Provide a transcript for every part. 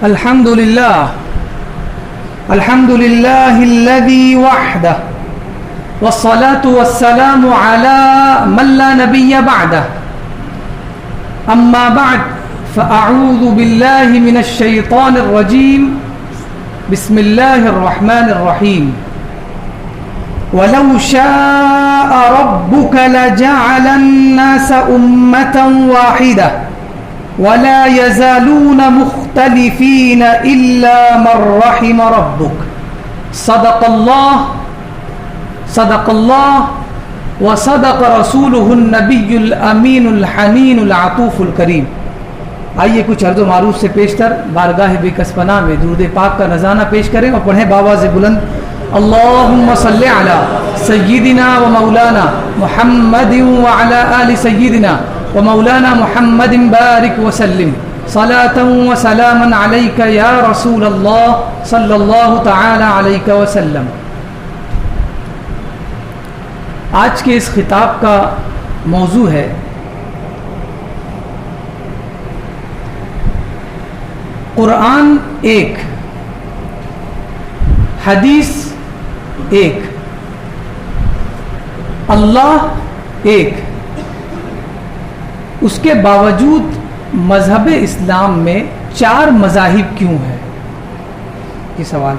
الحمد لله الذي وحده والصلاة والسلام على من لا نبي بعده أما بعد فأعوذ بالله من الشيطان الرجيم بسم الله الرحمن الرحيم ولو شاء ربك لجعل الناس أمة واحدة ولا يزالون مختلفين إلا من رحم ربك صدق الله وصدق رسوله النبي الأمين الحنين العطوف الكريم. آئیے کچھ عرض و معروف سے پیشتر بارگاہ بے کس پناہ میں درود پاک کا نذرانہ پیش کریں اور پڑھیں بآواز بلند اللہم صلی علی سیدنا و مولانا محمد وعلی آل سیدنا و مولانا محمد بارک وسلم صلاة و سلاما علیک یا رسول اللہ صلی اللہ تعالی علیک وسلم. آج کے اس خطاب کا موضوع ہے قرآن ایک، حدیث ایک، اللہ ایک، اس کے باوجود مذہب اسلام میں 4 مذاہب کیوں ہیں؟ یہ سوال،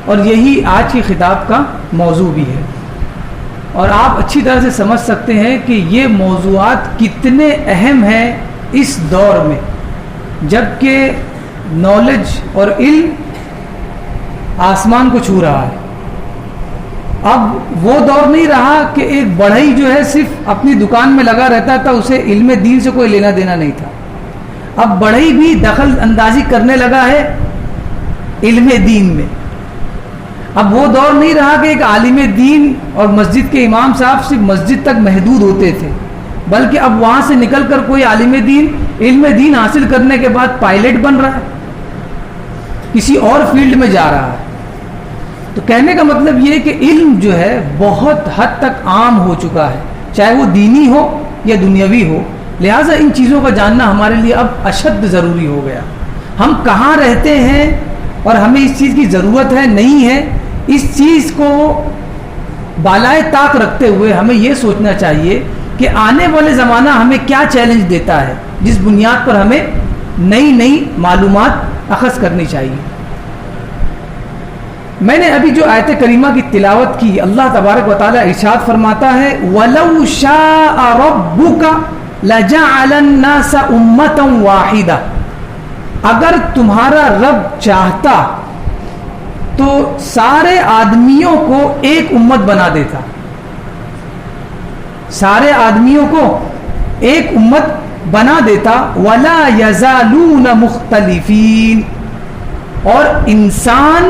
اور یہی آج کی خطاب کا موضوع بھی ہے. اور آپ اچھی طرح سے سمجھ سکتے ہیں کہ یہ موضوعات کتنے اہم ہیں اس دور میں، جبکہ نالج اور علم آسمان کو چھو رہا ہے. اب وہ دور نہیں رہا کہ ایک بڑھئی جو ہے صرف اپنی دکان میں لگا رہتا تھا، اسے علم دین سے کوئی لینا دینا نہیں تھا. اب بڑھئی بھی دخل اندازی کرنے لگا ہے علم دین میں. اب وہ دور نہیں رہا کہ ایک عالم دین اور مسجد کے امام صاحب صرف مسجد تک محدود ہوتے تھے، بلکہ اب وہاں سے نکل کر کوئی عالم دین علم دین حاصل کرنے کے بعد پائلٹ بن رہا ہے، کسی اور فیلڈ میں جا رہا ہے. تو کہنے کا مطلب یہ کہ علم جو ہے بہت حد تک عام ہو چکا ہے، چاہے وہ دینی ہو یا دنیاوی ہو. لہٰذا ان چیزوں کا جاننا ہمارے لیے اب اشد ضروری ہو گیا. ہم کہاں رہتے ہیں اور ہمیں اس چیز کی ضرورت ہے نہیں ہے، اس چیز کو بالائے طاق رکھتے ہوئے ہمیں یہ سوچنا چاہیے کہ آنے والے زمانہ ہمیں کیا چیلنج دیتا ہے، جس بنیاد پر ہمیں نئی معلومات اخذ کرنی چاہیے. میں نے ابھی جو آیت کریمہ کی تلاوت کی، اللہ تبارک و تعالی ارشاد فرماتا ہے وَلَوْ شَاءَ رَبُّكَ لَجَعَلَ النَّاسَ أُمَّةً وَاحِدَةً، اگر تمہارا رب چاہتا تو سارے آدمیوں کو ایک امت بنا دیتا، سارے آدمیوں کو ایک امت بنا دیتا. وَلَا يَزَالُونَ مُخْتَلِفِينَ، اور انسان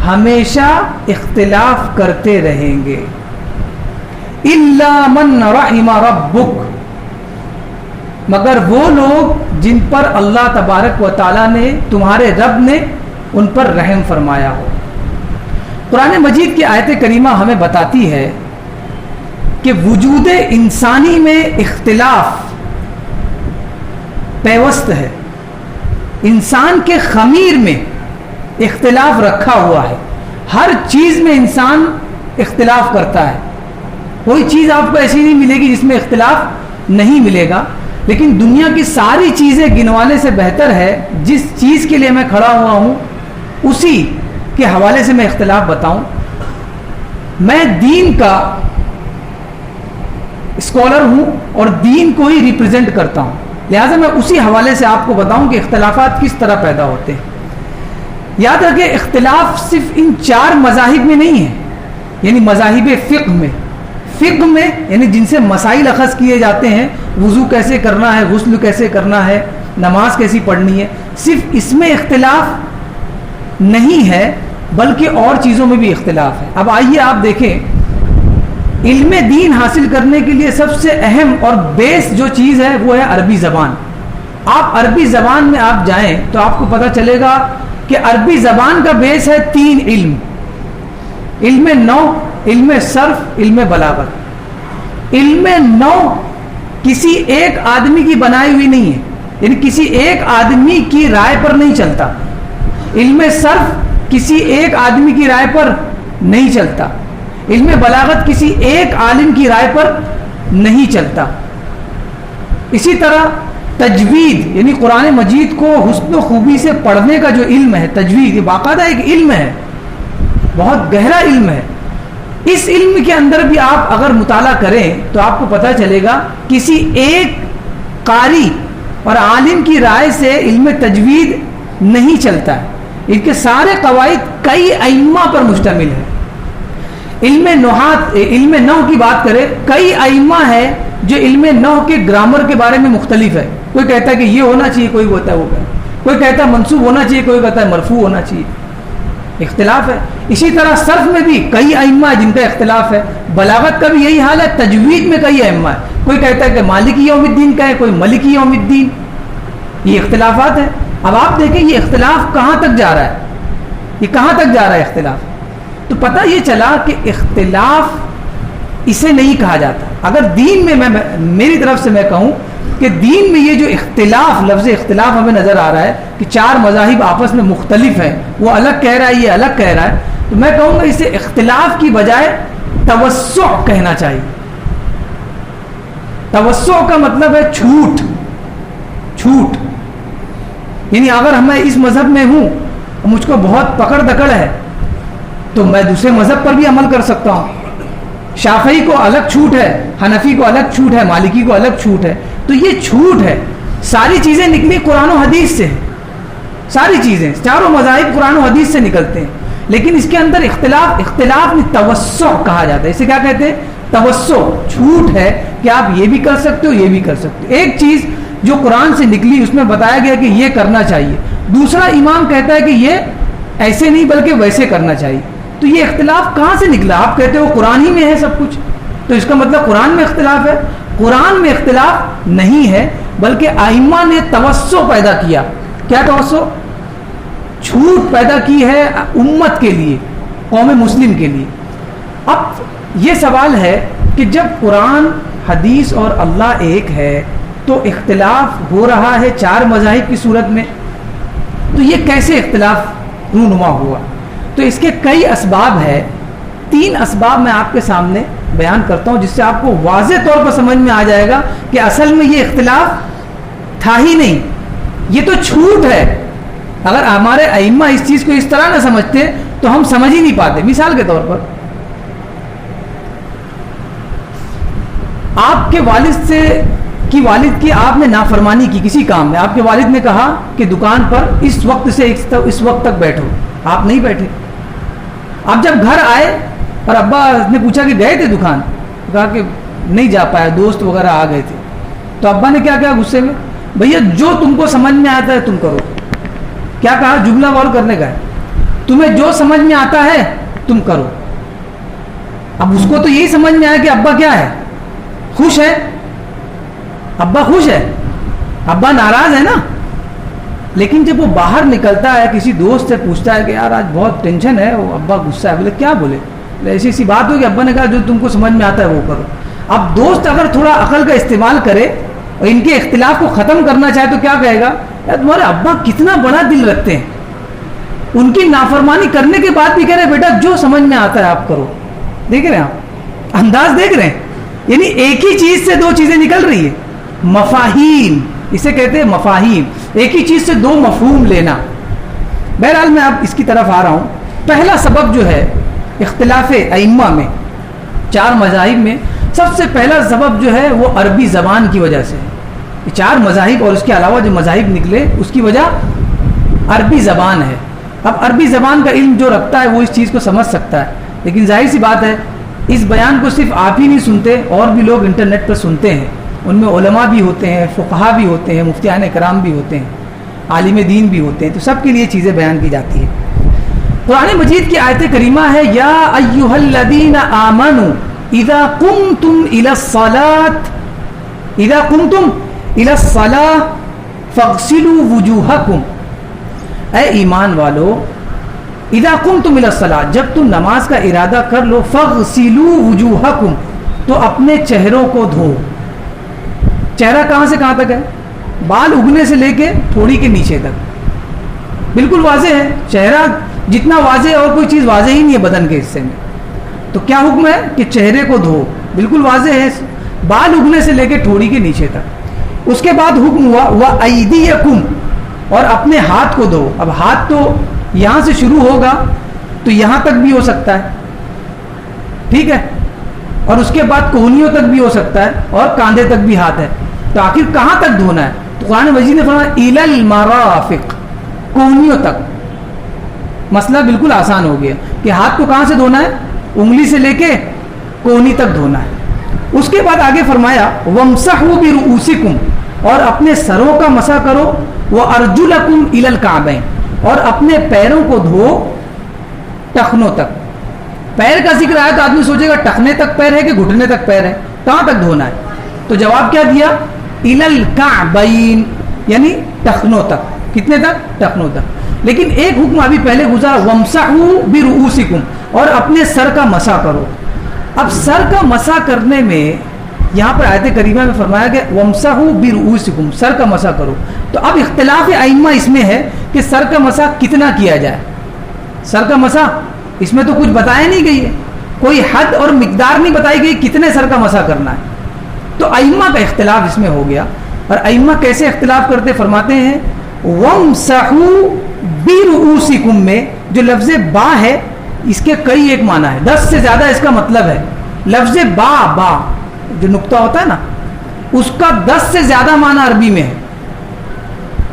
ہمیشہ اختلاف کرتے رہیں گے. إِلَّا مَنْ رَحِمَ رَبُّكَ، مگر وہ لوگ جن پر اللہ تبارک و تعالیٰ نے، تمہارے رب نے ان پر رحم فرمایا ہو. قرآن مجید کی آیت کریمہ ہمیں بتاتی ہے کہ وجود انسانی میں اختلاف پیوست ہے، انسان کے خمیر میں اختلاف رکھا ہوا ہے. ہر چیز میں انسان اختلاف کرتا ہے، کوئی چیز آپ کو ایسی نہیں ملے گی جس میں اختلاف نہیں ملے گا. لیکن دنیا کی ساری چیزیں گنوانے سے بہتر ہے جس چیز کے لیے میں کھڑا ہوا ہوں اسی کے حوالے سے میں اختلاف بتاؤں. میں دین کا اسکالر ہوں اور دین کو ہی ریپرزینٹ کرتا ہوں، لہٰذا میں اسی حوالے سے آپ کو بتاؤں کہ اختلافات کس طرح پیدا ہوتے ہیں. یاد رکھیں اختلاف صرف ان 4 مذاہب میں نہیں ہے، یعنی مذاہب فقہ میں یعنی جن سے مسائل اخذ کیے جاتے ہیں، وضو کیسے کرنا ہے، غسل کیسے کرنا ہے، نماز کیسی پڑھنی ہے، صرف اس میں اختلاف نہیں ہے بلکہ اور چیزوں میں بھی اختلاف ہے. اب آئیے آپ دیکھیں، علم دین حاصل کرنے کے لیے سب سے اہم اور بیس جو چیز ہے وہ ہے عربی زبان. آپ عربی زبان میں آپ جائیں تو آپ کو پتہ چلے گا کہ عربی زبان کا بیس ہے 3 علم: علم نحو، علم صرف، علم بلاغت. علم نحو کسی ایک آدمی کی بنائی ہوئی نہیں ہے، یعنی کسی ایک آدمی کی رائے پر نہیں چلتا. علم صرف کسی ایک آدمی کی رائے پر نہیں چلتا. علم بلاغت کسی ایک عالم کی رائے پر نہیں چلتا. اسی طرح تجوید یعنی قرآن مجید کو حسن و خوبی سے پڑھنے کا جو علم ہے، تجوید یہ باقاعدہ ایک علم ہے، بہت گہرا علم ہے. اس علم کے اندر بھی آپ اگر مطالعہ کریں تو آپ کو پتہ چلے گا کسی ایک قاری اور عالم کی رائے سے علم تجوید نہیں چلتا ہے. ان کے سارے قواعد کئی ائمہ پر مشتمل ہے. علم نحو کی بات کریں، کئی ائمہ ہے جو علم نحو کے گرامر کے بارے میں مختلف ہے. کوئی کہتا ہے کہ یہ ہونا چاہیے، کوئی ہوتا ہے وہ کہتا ہے، کوئی کہتا ہے منصوب ہونا چاہیے، کوئی کہتا ہے مرفوع ہونا چاہیے. اختلاف ہے. اسی طرح صرف میں بھی کئی ائمہ ہیں جن کا اختلاف ہے. بلاغت کا بھی یہی حال ہے. تجوید میں کئی ائمہ ہے. کوئی کہتا ہے کہ مالکی یوم الدین کا ہے، کوئی ملکی یوم الدین. یہ اختلافات ہیں. اب آپ دیکھیں یہ اختلاف کہاں تک جا رہا ہے، یہ کہاں تک جا رہا ہے اختلاف. تو پتہ یہ چلا کہ اختلاف اسے نہیں کہا جاتا. اگر دین میں میری طرف سے میں کہوں کہ دین میں یہ جو اختلاف، لفظ اختلاف ہمیں نظر آ رہا ہے کہ چار مذاہب آپس میں مختلف ہیں، وہ الگ کہہ رہا ہے، یہ الگ کہہ رہا ہے، تو میں کہوں گا اسے اختلاف کی بجائے توسع کہنا چاہیے. توسع کا مطلب ہے چھوٹ. یعنی اگر میں اس مذہب میں ہوں، مجھ کو بہت پکڑ دکڑ ہے، تو میں دوسرے مذہب پر بھی عمل کر سکتا ہوں. شافعی کو الگ چھوٹ ہے، حنفی کو الگ چھوٹ ہے، مالکی کو الگ چھوٹ ہے. تو یہ چھوٹ ہے. ساری چیزیں نکلی قرآن و حدیث سے. ساری چیزیں، چاروں مذاہب قرآن و حدیث سے نکلتے ہیں. لیکن اس کے اندر اختلاف میں توسع کہا جاتا ہے. اسے کیا کہتے ہیں؟ توسع. چھوٹ ہے کہ آپ یہ بھی کر سکتے ہو، یہ بھی کر سکتے ہو. ایک چیز جو قرآن سے نکلی اس میں بتایا گیا کہ یہ کرنا چاہیے، دوسرا امام کہتا ہے کہ یہ ایسے نہیں بلکہ ویسے کرنا چاہیے. تو یہ اختلاف کہاں سے نکلا؟ آپ کہتے ہو قرآن ہی میں ہے سب کچھ، تو اس کا مطلب قرآن میں اختلاف ہے. قرآن میں اختلاف نہیں ہے، بلکہ ائمہ نے توسع پیدا کیا. کیا توسع؟ چھوٹ پیدا کی ہے امت کے لیے، قوم مسلم کے لیے. اب یہ سوال ہے کہ جب قرآن، حدیث اور اللہ ایک ہے تو اختلاف ہو رہا ہے چار مذاہب کی صورت میں، تو یہ کیسے اختلاف رونما ہوا؟ تو اس کے کئی اسباب ہیں. 3 اسباب میں آپ کے سامنے بیان کرتا ہوں جس سے آپ کو واضح طور پر سمجھ میں آ جائے گا کہ اصل میں یہ اختلاف تھا ہی نہیں، یہ تو چھوٹ ہے. اگر ہمارے ائمہ اس چیز کو اس طرح نہ سمجھتے تو ہم سمجھ ہی نہیں پاتے. مثال کے طور پر آپ کے والد کی آپ نے نافرمانی کی کسی کام میں. آپ کے والد نے کہا کہ دکان پر اس وقت سے اس وقت تک بیٹھو، آپ نہیں بیٹھے. آپ جب گھر آئے اور ابا نے پوچھا کہ گئے تھے دکان، کہا کہ نہیں جا پایا، دوست وغیرہ آ گئے تھے. تو ابا نے کیا کہا غصے میں؟ بھیا جو تم کو سمجھ میں آتا ہے تم کرو. کیا کہا؟ جملہ غور کرنے کا ہے. تمہیں جو سمجھ میں آتا ہے تم کرو. اب اس کو تو یہی سمجھ میں آیا کہ ابا کیا ہے؟ خوش ہے. ابا خوش ہے، ابا ناراض ہے نا. لیکن جب وہ باہر نکلتا ہے کسی دوست سے پوچھتا ہے کہ یار آج بہت ٹینشن ہے، وہ ابا غصہ ہے. بولے کیا؟ بولے ایسی بات ہو کہ ابا نے کہا جو تم کو سمجھ میں آتا ہے وہ کرو. اب دوست اگر تھوڑا عقل کا استعمال کرے اور ان کے اختلاف کو ختم کرنا چاہے تو کیا کہے گا؟ یار تمہارے ابا کتنا بڑا دل رکھتے ہیں، ان کی نافرمانی کرنے کے بعد بھی کہہ رہے بیٹا جو سمجھ میں آتا ہے آپ کرو. دیکھ رہے ہیں آپ انداز، دیکھ رہے ہیں. یعنی ایک ہی چیز سے 2 چیزیں نکل رہی ہے. مفاہیم، اسے کہتے ہیں مفاہیم. ایک ہی چیز سے 2 مفہوم لینا. بہرحال میں اب اس کی طرف آ رہا ہوں. پہلا سبب جو ہے اختلاف ائمہ میں، 4 مذاہب میں، سب سے پہلا سبب جو ہے وہ عربی زبان کی وجہ سے. 4 مذاہب اور اس کے علاوہ جو مذاہب نکلے اس کی وجہ عربی زبان ہے. اب عربی زبان کا علم جو رکھتا ہے وہ اس چیز کو سمجھ سکتا ہے. لیکن ظاہر سی بات ہے اس بیان کو صرف آپ ہی نہیں سنتے، اور بھی لوگ انٹرنیٹ پر سنتے ہیں. ان میں علماء بھی ہوتے ہیں، فقہا بھی ہوتے ہیں، مفتیان کرام بھی ہوتے ہیں، عالم دین بھی ہوتے ہیں. تو سب کے لیے چیزیں بیان کی جاتی ہیں. قرآن مجید کی آیت کریمہ ہے یا ایھا الذین آمنوا اذا قمتم الی الصلاۃ فاغسلوا وجوہکم. اے ایمان والو، اذا قمتم الی الصلاۃ، جب تم نماز کا ارادہ کر لو، فاغسلوا وجوہکم، تو اپنے چہروں کو دھو. چہرہ کہاں سے کہاں تک ہے؟ بال اگنے سے لے کے تھوڑی کے نیچے تک بالکل واضح ہے. چہرہ جتنا واضح ہے اور کوئی چیز واضح ہی نہیں ہے بدن کے حصے میں. تو کیا حکم ہے کہ چہرے کو دھو, بالکل واضح ہے, بال اگنے سے لے کے تھوڑی کے نیچے تک. اس کے بعد حکم ہوا وَأَيْدِيَكُمْ, اور اپنے ہاتھ کو دھو. اب ہاتھ تو یہاں سے شروع ہوگا تو یہاں تک بھی ہو سکتا ہے, ٹھیک ہے, اور اس کے بعد کوہنیوں تک بھی ہو سکتا ہے, اور کاندھے تک بھی ہاتھ ہے. تو آخر کہاں تک دھونا ہے؟ تو قرآن مجید نے فرمایا إِلَى الْمَرَافِقِ, کوہنیوں تک. مسئلہ بالکل آسان ہو گیا کہ ہاتھ کو کہاں سے دھونا ہے, انگلی سے لے کے کوہنی تک دھونا ہے. اس کے بعد آگے فرمایا وَامْسَحُوا بِرُؤُوسِكُمْ, اور اپنے سروں کا مسح کرو, وَأَرْجُلَكُمْ إِلَى الْكَعْبَيْنِ, اور اپنے پیروں کو دھو ٹخنوں تک. پیر کا ذکر آیا تو آدمی سوچے گا ٹخنے تک پیر ہے کہ گھٹنے تک پیر ہے, کہاں تک دھونا ہے؟ تو جواب کیا دیا؟ إِلَى الْكَعْبَيْنِ, یعنی ٹخنوں تک. کتنے تک؟ ٹخنوں تک. لیکن ایک حکم ابھی پہلے گزرا وَامْسَحُوا بِرُؤُوسِكُمْ, اور اپنے سر کا مسح کرو. اب سر کا مسح کرنے میں یہاں پر آیت کریمہ میں فرمایا کہ وَامْسَحُوا بِرُؤُوسِكُمْ, سر کا مسح کرو. تو اب اختلاف ائمہ اس میں ہے کہ سر کا مسح کتنا کیا جائے. سر کا مسح اس میں تو کچھ بتایا نہیں گئی ہے, کوئی حد اور مقدار نہیں بتائی گئی کتنے سر کا مسح کرنا ہے. تو ائمہ کا اختلاف اس میں ہو گیا. اور ائمہ کیسے اختلاف کرتے؟ فرماتے ہیں وَامْسَحُوا بِرُؤُوسِكُمْ میں جو لفظ با ہے اس کے کئی ایک معنی ہے, 10 سے زیادہ اس کا مطلب ہے. لفظ با جو نقطہ ہوتا ہے نا, اس کا 10 سے زیادہ معنی عربی میں ہے.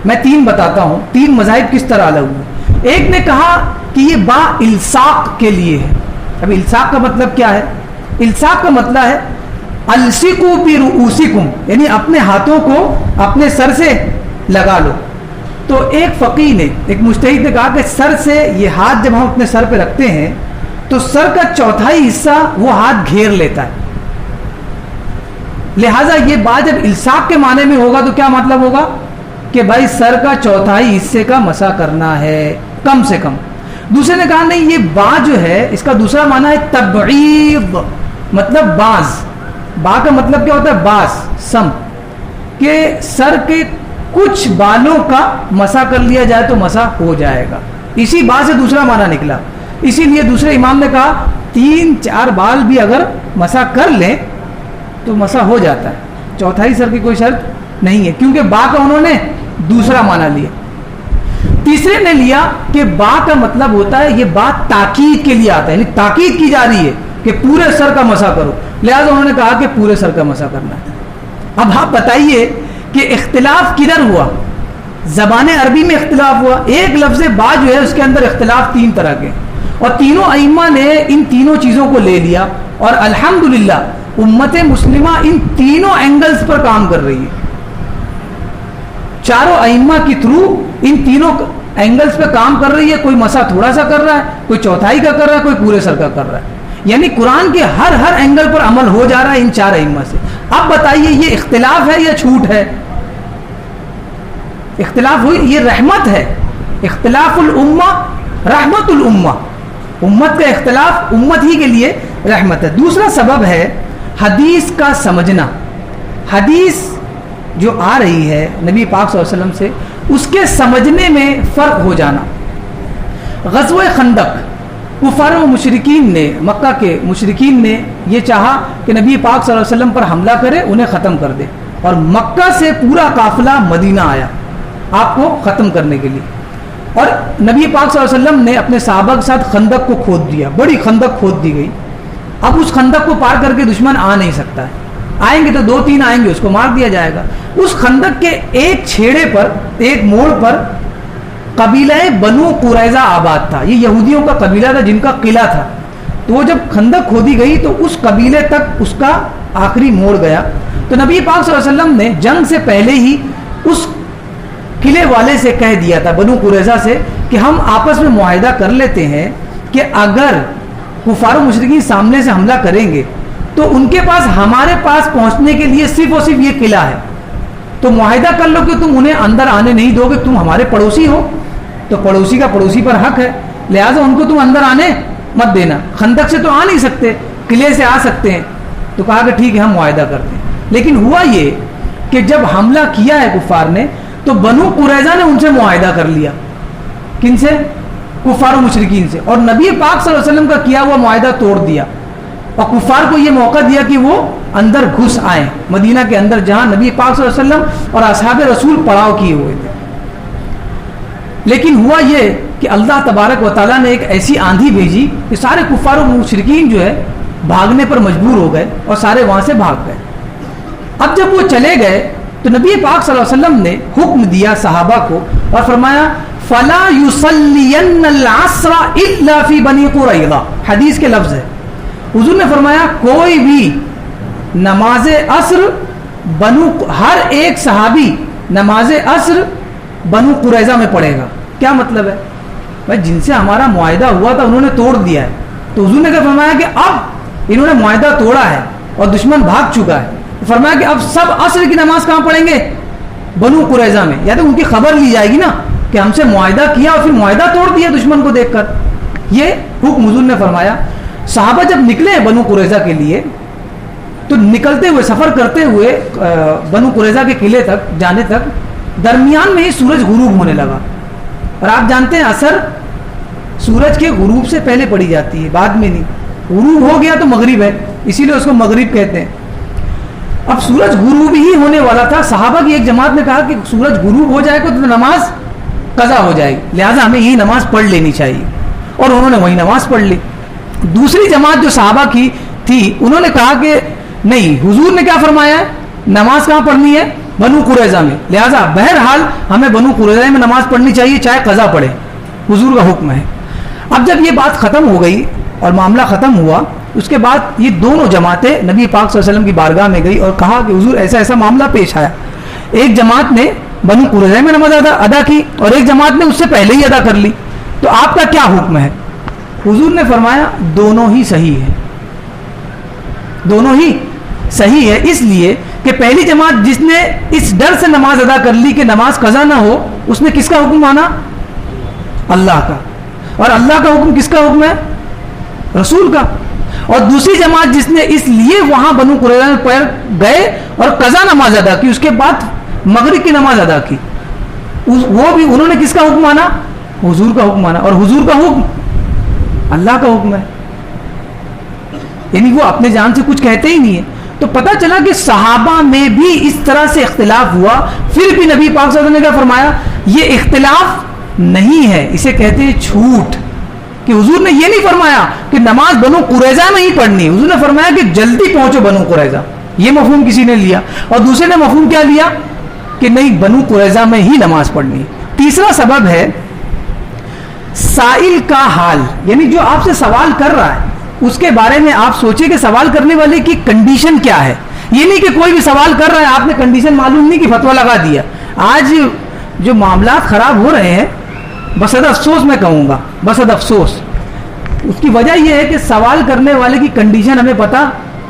میں 3 بتاتا ہوں, 3 مذاہب کس طرح الگ ہوئے. ایک نے کہا کہ یہ با الصاق کے لیے ہے. اب الصاق کا مطلب کیا ہے؟ الصاق کا مطلب ہے الصقوا برؤوسکم, یعنی اپنے ہاتھوں کو اپنے سر سے لگا لو. تو ایک فقیہ نے, ایک مجتہد نے کہا کہ سر سے یہ ہاتھ جب ہم اپنے سر پہ رکھتے ہیں تو سر کا چوتھائی حصہ وہ ہاتھ گھیر لیتا ہے. لہٰذا یہ بات جب الصاق کے معنی میں ہوگا تو کیا مطلب ہوگا کہ بھائی سر کا چوتھائی حصے کا مسح کرنا ہے کم سے کم. دوسرے نے کہا نہیں, یہ با جو ہے اس کا دوسرا معنی ہے تبعیض, مطلب باز. با کا مطلب کیا ہوتا ہے؟ باز, سم, کہ سر کے کچھ بالوں کا مسح کر لیا جائے تو مسح ہو جائے گا. اسی با سے دوسرا معنی نکلا. اسی لیے دوسرے امام نے کہا 3-4 بال بھی اگر مسح کر لیں تو مسح ہو جاتا ہے, چوتھائی سر کی کوئی شرط نہیں ہے, کیونکہ با کا انہوں نے دوسرا معنی لیا. تیسرے نے لیا کہ با کا مطلب ہوتا ہے, یہ بات تاکید کے لیے آتا ہے, یعنی تاکید کی جا رہی ہے کہ پورے سر کا مسح کرو, لہذا انہوں نے کہا کہ پورے سر کا مسح کرنا ہے. اب آپ بتائیے کہ اختلاف کدھر ہوا؟ زبان عربی میں اختلاف ہوا. ایک لفظ با جو ہے اس کے اندر اختلاف 3 طرح کے, اور تینوں ائمہ نے ان تینوں چیزوں کو لے لیا, اور الحمدللہ امت مسلمہ ان تینوں اینگلز پر کام کر رہی ہے. چاروں ائمہ کی تھرو ان تینوں اینگلز پہ کام کر رہی ہے. کوئی مسح تھوڑا سا کر رہا ہے, کوئی چوتھائی کا کر رہا ہے, کوئی پورے سر کا کر رہا ہے. یعنی قرآن کے ہر اینگل پر عمل ہو جا رہا ہے ان 4 ائمہ سے. اب بتائیے یہ اختلاف ہے یا چھوٹ ہے؟ اختلاف ہوئی, یہ رحمت ہے. اختلاف الامہ رحمت الامہ, امت کا اختلاف امت ہی کے لیے رحمت ہے. دوسرا سبب ہے حدیث کا سمجھنا. حدیث جو آ رہی ہے نبی پاک صلی اللہ علیہ وسلم سے, اس کے سمجھنے میں فرق ہو جانا. غزوہ خندق, کفار و مشرکین نے, مکہ کے مشرکین نے یہ چاہا کہ نبی پاک صلی اللہ علیہ وسلم پر حملہ کرے, انہیں ختم کر دے, اور مکہ سے پورا قافلہ مدینہ آیا آپ کو ختم کرنے کے لیے. اور نبی پاک صلی اللہ علیہ وسلم نے اپنے صحابہ کے ساتھ خندق کو کھود دیا, بڑی خندق کھود دی گئی. اب اس خندق کو پار کر کے دشمن آ نہیں سکتا ہے, آئیں گے تو 2-3 آئیں گے, اس کو مار دیا جائے گا. اس خندق کے ایک چھیڑے پر, ایک موڑ پر قبیلہ بنو قریظہ آباد تھا. یہ یہودیوں کا قبیلہ تھا جن کا قلعہ تھا. تو وہ جب خندق کھودی گئی تو اس قبیلے تک اس کا آخری موڑ گیا. تو نبی پاک صلی اللہ علیہ وسلم نے جنگ سے پہلے ہی اس قلعے والے سے کہہ دیا تھا, بنو قریظہ سے, کہ ہم آپس میں معاہدہ کر لیتے ہیں کہ اگر کفار و مشرکین سامنے سے حملہ کریں گے تو ان کے پاس ہمارے پاس پہنچنے کے لیے صرف اور صرف یہ قلعہ ہے. تو معاہدہ کر لو کہ تم انہیں اندر آنے نہیں دو گے, تم ہمارے پڑوسی ہو, تو پڑوسی کا پڑوسی پر حق ہے, لہٰذا ان کو تم اندر آنے مت دینا. خندق سے تو آ نہیں سکتے, قلعے سے آ سکتے ہیں. تو کہا کہ ٹھیک ہے ہم معاہدہ کرتے ہیں. لیکن ہوا یہ کہ جب حملہ کیا ہے کفار نے تو بنو قریظہ نے ان سے معاہدہ کر لیا. کن سے؟ کفار و مشرکین سے. اور نبی پاک صلی اللہ علیہ وسلم کا کیا ہوا معاہدہ توڑ دیا اور کفار کو یہ موقع دیا کہ وہ اندر گھس آئیں مدینہ کے اندر جہاں نبی پاک صلی اللہ علیہ وسلم اور اصحاب رسول پڑاؤ کیے ہوئے تھے. لیکن ہوا یہ کہ اللہ تبارک و تعالیٰ نے ایک ایسی آندھی بھیجی کہ سارے کفار و مشرکین جو ہے بھاگنے پر مجبور ہو گئے اور سارے وہاں سے بھاگ گئے. اب جب وہ چلے گئے تو نبی پاک صلی اللہ علیہ وسلم نے حکم دیا صحابہ کو اور فرمایا فلا یصلین العصر الا فی بنی قریظہ. حدیث کے لفظ ہے, حضور نے فرمایا کوئی بھی نماز عصر ہر ایک صحابی نماز عصر بنو قریظہ میں پڑھے گا. کیا مطلب ہے بھائی؟ جن سے ہمارا معاہدہ ہوا تھا انہوں نے توڑ دیا ہے, تو حضور نے کیا فرمایا کہ اب انہوں نے معاہدہ توڑا ہے اور دشمن بھاگ چکا ہے. فرمایا کہ اب سب عصر کی نماز کہاں پڑھیں گے؟ بنو قریظہ میں. یا تو ان کی خبر لی جائے گی نا کہ ہم سے معاہدہ کیا اور پھر معاہدہ توڑ دیا دشمن کو دیکھ کر. یہ حکم حضور نے فرمایا. صحابہ جب نکلے بنو قریظہ کے لیے تو نکلتے ہوئے سفر کرتے ہوئے بنو قریظہ کے قلعے تک جانے تک درمیان میں ہی سورج غروب ہونے لگا. اور آپ جانتے ہیں عصر سورج کے غروب سے پہلے پڑھی جاتی ہے, بعد میں نہیں. غروب ہو گیا تو مغرب ہے, اسی لیے اس کو مغرب کہتے ہیں. اب سورج غروب ہی ہونے والا تھا. صحابہ کی ایک جماعت نے کہا کہ سورج غروب ہو جائے گا تو نماز قضا ہو جائے گی, لہٰذا ہمیں یہی نماز پڑھ لینی چاہیے. اور انہوں نے وہی نماز پڑھ لی. دوسری جماعت جو صحابہ کی تھی انہوں نے کہا کہ نہیں, حضور نے کیا فرمایا ہے نماز کہاں پڑھنی ہے؟ بنو قریظہ میں, لہٰذا بہرحال ہمیں بنو قریظہ میں نماز پڑھنی چاہیے چاہے قضا پڑھے, حضور کا حکم ہے. اب جب یہ بات ختم ہو گئی اور معاملہ ختم ہوا, اس کے بعد یہ دونوں جماعتیں نبی پاک صلی اللہ علیہ وسلم کی بارگاہ میں گئی اور کہا کہ حضور ایسا ایسا معاملہ پیش آیا. ایک جماعت نے بنو قریظہ میں نماز ادا کی اور ایک جماعت نے اس سے پہلے ہی ادا کر لی, تو آپ کا کیا حکم ہے؟ حضور نے فرمایا دونوں ہی صحیح ہے, دونوں ہی صحیح ہے. اس لیے کہ پہلی جماعت جس نے اس ڈر سے نماز ادا کر لی کہ نماز قضا نہ ہو, اس نے کس کا حکم مانا؟ اللہ کا. اور اللہ کا حکم کس کا حکم ہے؟ رسول کا. اور دوسری جماعت جس نے اس لیے وہاں بنو قریظہ میں پڑھ گئے اور قضا نماز ادا کی, اس کے بعد مغرب کی نماز ادا کی, وہ بھی انہوں نے کس کا حکم مانا؟ حضور کا حکم مانا. اور حضور کا حکم اللہ کا حکم ہے, یعنی وہ اپنے جان سے کچھ کہتے ہی نہیں ہے. تو پتہ چلا کہ صحابہ میں بھی اس طرح سے اختلاف ہوا, پھر بھی نبی پاک صلی اللہ علیہ وسلم نے کیا فرمایا؟ یہ اختلاف نہیں ہے, اسے کہتے ہیں چھوٹ. کہ حضور نے یہ نہیں فرمایا کہ نماز بنو قریظہ میں ہی پڑھنی, حضور نے فرمایا کہ جلدی پہنچو بنو قریظہ. یہ مفہوم کسی نے لیا, اور دوسرے نے مفہوم کیا لیا کہ نہیں بنو قریظہ میں ہی نماز پڑھنی. تیسرا سبب ہے سائل کا حال, یعنی جو آپ سے سوال کر رہا ہے اس کے بارے میں آپ سوچیں کہ سوال کرنے والے کی کنڈیشن کیا ہے. یہ نہیں کہ کوئی بھی سوال کر رہا ہے آپ نے کنڈیشن معلوم نہیں کہ فتویٰ لگا دیا. آج جو معاملات خراب ہو رہے ہیں, بسد افسوس میں کہوں گا, بسد افسوس, اس کی وجہ یہ ہے کہ سوال کرنے والے کی کنڈیشن ہمیں پتہ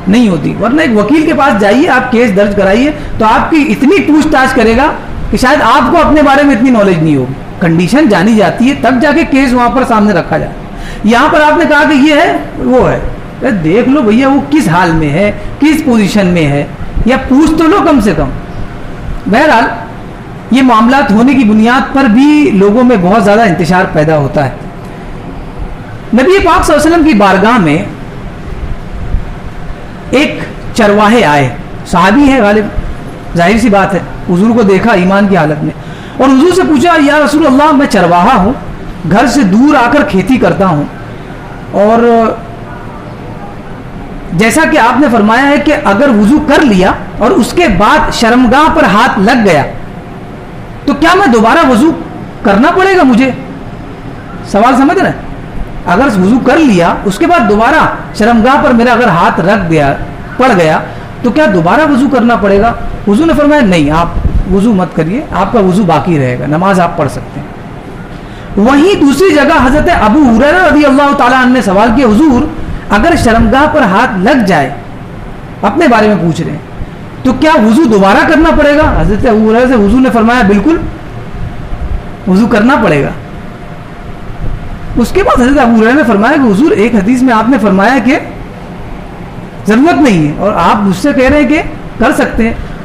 نہیں ہوتی. ورنہ ایک وکیل کے پاس جائیے, آپ کیس درج کرائیے تو آپ کی اتنی پوچھ تاچھ کرے گا کہ شاید آپ کو اپنے بارے میں اتنی نالج نہیں ہوگی. کنڈیشن جانی جاتی ہے تب جا کے کیس وہاں پر سامنے رکھا جائے. یہاں پر آپ نے کہا کہ یہ ہے وہ ہے, دیکھ لو بھیا وہ کس حال میں ہے, کس پوزیشن میں ہے, یا پوچھ تو لو کم سے کم. بہرحال یہ معاملات ہونے کی بنیاد پر بھی لوگوں میں بہت زیادہ انتشار پیدا ہوتا ہے. نبی پاک صلی اللہ علیہ وسلم کی بارگاہ میں ایک چرواہے آئے, صحابی ہے غالب, ظاہر سی بات ہے, حضور کو دیکھا ایمان کی حالت میں, اور حضور سے پوچھا یا رسول اللہ میں چرواہا ہوں, گھر سے دور آ کر کھیتی کرتا ہوں, اور جیسا کہ آپ نے فرمایا ہے کہ اگر وضو کر لیا اور اس کے بعد شرمگاہ پر ہاتھ لگ گیا تو کیا میں دوبارہ وضو کرنا پڑے گا مجھے؟ سوال سمجھ رہے ہیں؟ اگر وضو کر لیا اس کے بعد دوبارہ شرمگاہ پر میرا اگر ہاتھ رکھ گیا, پڑ گیا, تو کیا دوبارہ وضو کرنا پڑے گا؟ حضور نے فرمایا نہیں, آپ وضو مت کریے, آپ کا وضو باقی رہے گا, نماز آپ پڑھ سکتے ہیں. وہیں دوسری جگہ حضرت ابو ہریرہ رضی اللہ تعالیٰ عنہ نے سوال کیا, حضور اگر شرمگاہ پر ہاتھ لگ جائے, اپنے بارے میں پوچھ رہے ہیں, تو کیا وضو دوبارہ کرنا پڑے گا؟ حضرت ابو ہریرہ سے حضور نے فرمایا بالکل وضو کرنا پڑے گا. اس کے بعد حضرت ابو ہریرہ نے فرمایا کہ حضور ایک حدیث میں آپ نے فرمایا کہ ضرورت نہیں ہے, اور آپ مجھ سے کہہ رہے ہیں کہ کر سکتے ہیں.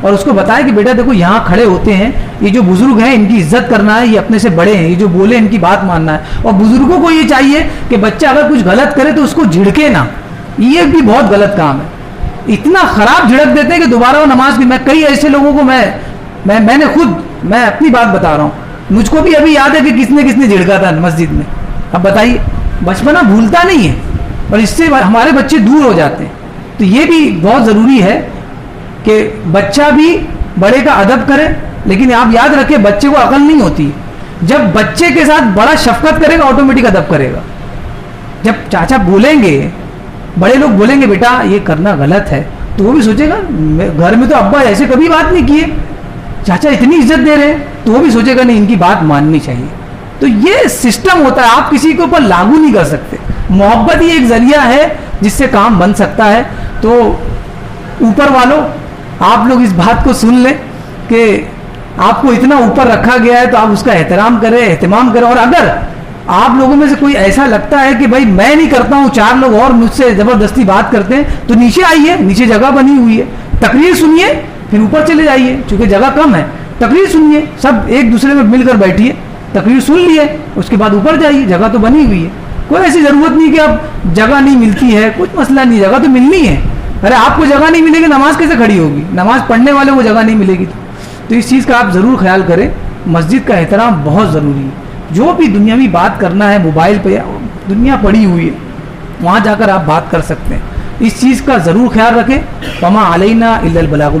اور اس کو بتائے کہ بیٹا دیکھو یہاں کھڑے ہوتے ہیں, یہ جو بزرگ ہیں ان کی عزت کرنا ہے, یہ اپنے سے بڑے ہیں, یہ جو بولے ان کی بات ماننا ہے. اور بزرگوں کو یہ چاہیے کہ بچہ اگر کچھ غلط کرے تو اس کو جھڑکے نہ, یہ بھی بہت غلط کام ہے. اتنا خراب جھڑک دیتے ہیں کہ دوبارہ وہ نماز کی, میں کئی ایسے لوگوں کو میں نے خود, میں اپنی بات بتا رہا ہوں, مجھ کو بھی ابھی یاد ہے کہ کس نے جھڑکا تھا مسجد میں. اب بتائیے, بچپنا بھولتا نہیں ہے اور اس سے ہمارے بچے دور ہو جاتے ہیں. تو یہ بھی بہت ضروری ہے کہ بچہ بھی بڑے کا ادب کرے, لیکن آپ یاد رکھیں بچے کو عقل نہیں ہوتی. جب بچے کے ساتھ بڑا شفقت کرے گا آٹومیٹک ادب کرے گا. جب چاچا بولیں گے, بڑے لوگ بولیں گے بیٹا یہ کرنا غلط ہے, تو وہ بھی سوچے گا گھر میں تو ابا ایسے کبھی بات نہیں کیے, چاچا اتنی عزت دے رہے ہیں, تو وہ بھی سوچے گا نہیں ان کی بات ماننی چاہیے. تو یہ سسٹم ہوتا ہے, آپ کسی کے اوپر لاگو نہیں کر سکتے. محبت ہی ایک ذریعہ ہے جس سے کام بن سکتا ہے. تو اوپر والوں آپ لوگ اس بات کو سن لیں کہ آپ کو اتنا اوپر رکھا گیا ہے تو آپ اس کا احترام کریں, اہتمام کریں. اور اگر آپ لوگوں میں سے کوئی ایسا لگتا ہے کہ بھائی میں نہیں کرتا ہوں, 4 لوگ اور مجھ سے زبردستی بات کرتے ہیں, تو نیچے آئیے, نیچے جگہ بنی ہوئی ہے, تقریر سنیے, پھر اوپر چلے جائیے چونکہ جگہ کم ہے. تقریر سنیے, سب ایک دوسرے میں مل کر بیٹھیے, تقریر سن لیے, اس کے بعد اوپر جائیے, جگہ تو بنی ہوئی ہے. کوئی ایسی ضرورت نہیں کہ اب جگہ نہیں ملتی ہے, کچھ مسئلہ نہیں, جگہ تو ملنی ہے. ارے آپ کو جگہ نہیں ملے گی, نماز کیسے کھڑی ہوگی؟ نماز پڑھنے والے کو جگہ نہیں ملے گی. تو اس چیز کا آپ ضرور خیال کریں. مسجد کا احترام بہت ضروری ہے. جو بھی دنیاوی بات کرنا ہے موبائل پہ, دنیا پڑی ہوئی ہے, وہاں جا کر آپ بات کر سکتے ہیں. اس چیز کا ضرور خیال رکھیں. وما علینا الا البلاغ.